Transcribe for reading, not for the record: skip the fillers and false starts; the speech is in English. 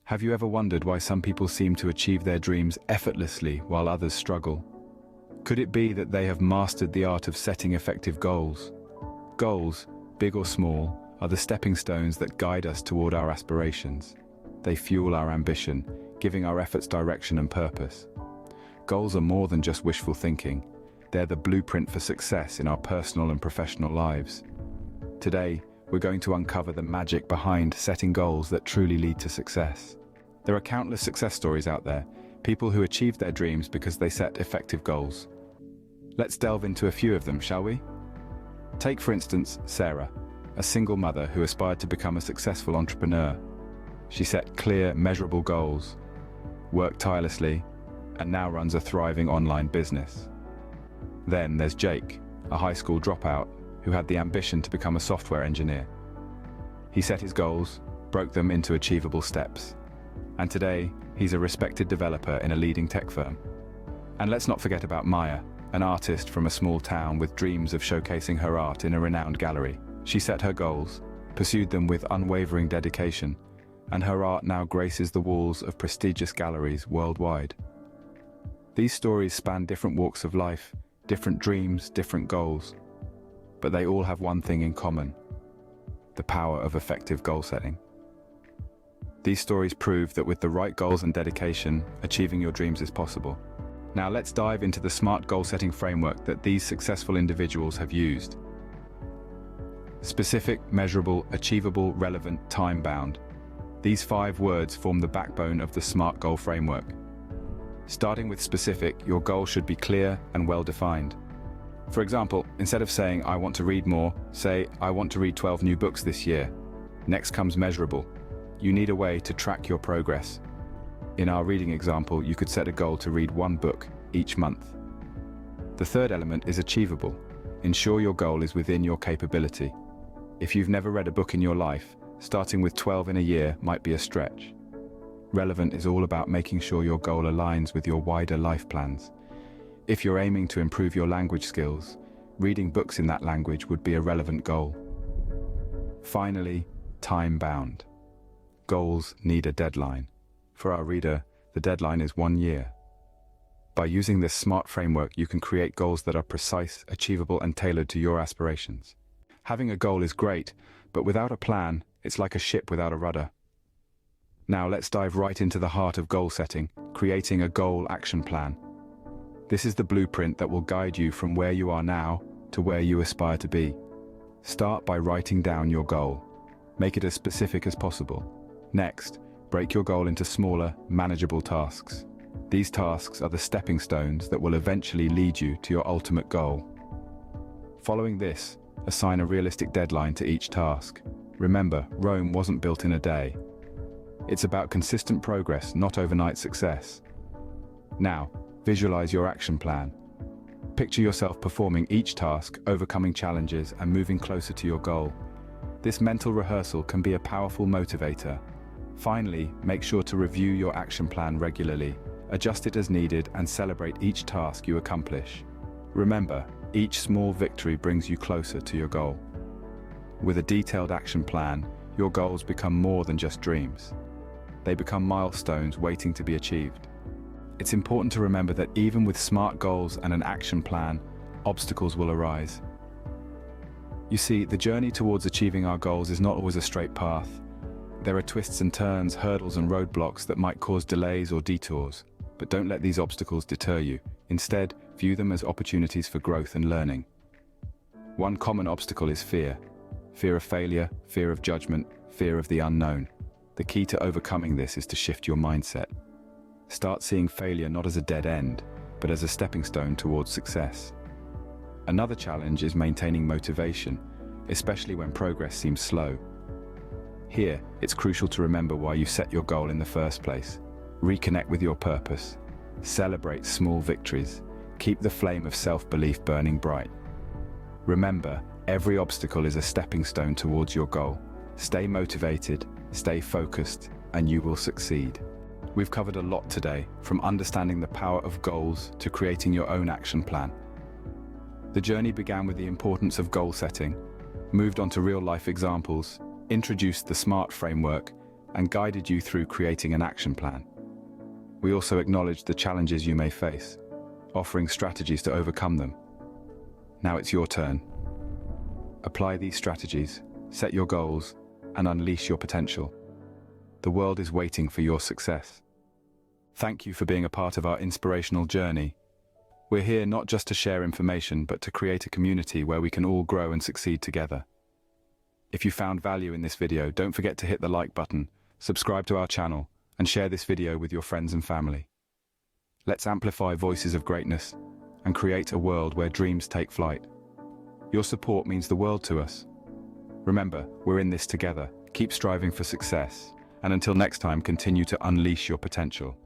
Have you ever wondered why some people seem to achieve their dreams effortlessly while others struggle? Could it be that they have mastered the art of setting effective goals? Goals, big or small, are the stepping stones that guide us toward our aspirations. They fuel our ambition, giving our efforts direction and purpose. Goals are more than just wishful thinking. They're the blueprint for success in our personal and professional lives. Today, we're going to uncover the magic behind setting goals that truly lead to success. There are countless success stories out there, people who achieved their dreams because they set effective goals. Let's delve into a few of them, shall we? Take, for instance, Sarah, a single mother who aspired to become a successful entrepreneur. She set clear, measurable goals, worked tirelessly, and now runs a thriving online business. Then there's Jake, a high school dropout who had the ambition to become a software engineer. He set his goals, broke them into achievable steps, and today he's a respected developer in a leading tech firm. And let's not forget about Maya, an artist from a small town with dreams of showcasing her art in a renowned gallery. She set her goals, pursued them with unwavering dedication, and her art now graces the walls of prestigious galleries worldwide. These stories span different walks of life, different dreams, different goals, but they all have one thing in common: the power of effective goal setting. These stories prove that with the right goals and dedication, achieving your dreams is possible. Now let's dive into the smart goal-setting framework that these successful individuals have used. Specific, measurable, achievable, relevant, time-bound. These 5 words form the backbone of the SMART goal framework. Starting with specific, your goal should be clear and well-defined. For example, instead of saying, "I want to read more," say, "I want to read 12 new books this year." Next comes measurable. You need a way to track your progress. In our reading example, you could set a goal to read 1 book each month. The third element is achievable. Ensure your goal is within your capability. If you've never read a book in your life, starting with 12 in a year might be a stretch. Relevant is all about making sure your goal aligns with your wider life plans. If you're aiming to improve your language skills, reading books in that language would be a relevant goal. Finally, time-bound. Goals need a deadline. For our reader, the deadline is 1 year. By using this SMART framework, you can create goals that are precise, achievable, and tailored to your aspirations. Having a goal is great, but without a plan, it's like a ship without a rudder. Now let's dive right into the heart of goal setting, creating a goal action plan. This is the blueprint that will guide you from where you are now to where you aspire to be. Start by writing down your goal. Make it as specific as possible. Next, break your goal into smaller, manageable tasks. These tasks are the stepping stones that will eventually lead you to your ultimate goal. Following this, assign a realistic deadline to each task. Remember, Rome wasn't built in a day. It's about consistent progress, not overnight success. Now, visualize your action plan. Picture yourself performing each task, overcoming challenges, and moving closer to your goal. This mental rehearsal can be a powerful motivator. Finally, make sure to review your action plan regularly. Adjust it as needed and celebrate each task you accomplish. Remember, each small victory brings you closer to your goal. With a detailed action plan, your goals become more than just dreams. They become milestones waiting to be achieved. It's important to remember that even with SMART goals and an action plan, obstacles will arise. You see, the journey towards achieving our goals is not always a straight path. There are twists and turns, hurdles and roadblocks that might cause delays or detours, but don't let these obstacles deter you. Instead, view them as opportunities for growth and learning. One common obstacle is fear. Fear of failure, fear of judgment, fear of the unknown. The key to overcoming this is to shift your mindset. Start seeing failure not as a dead end, but as a stepping stone towards success. Another challenge is maintaining motivation, especially when progress seems slow. Here, it's crucial to remember why you set your goal in the first place. Reconnect with your purpose. Celebrate small victories. Keep the flame of self-belief burning bright. Remember, every obstacle is a stepping stone towards your goal. Stay motivated, stay focused, and you will succeed. We've covered a lot today, from understanding the power of goals to creating your own action plan. The journey began with the importance of goal setting, moved on to real-life examples, introduced the SMART framework, and guided you through creating an action plan. We also acknowledged the challenges you may face, offering strategies to overcome them. Now it's your turn. Apply these strategies, set your goals, and unleash your potential. The world is waiting for your success. Thank you for being a part of our inspirational journey. We're here not just to share information, but to create a community where we can all grow and succeed together. If you found value in this video, don't forget to hit the like button, subscribe to our channel, and share this video with your friends and family. Let's amplify voices of greatness and create a world where dreams take flight. Your support means the world to us. Remember, we're in this together. Keep striving for success, and until next time, continue to unleash your potential.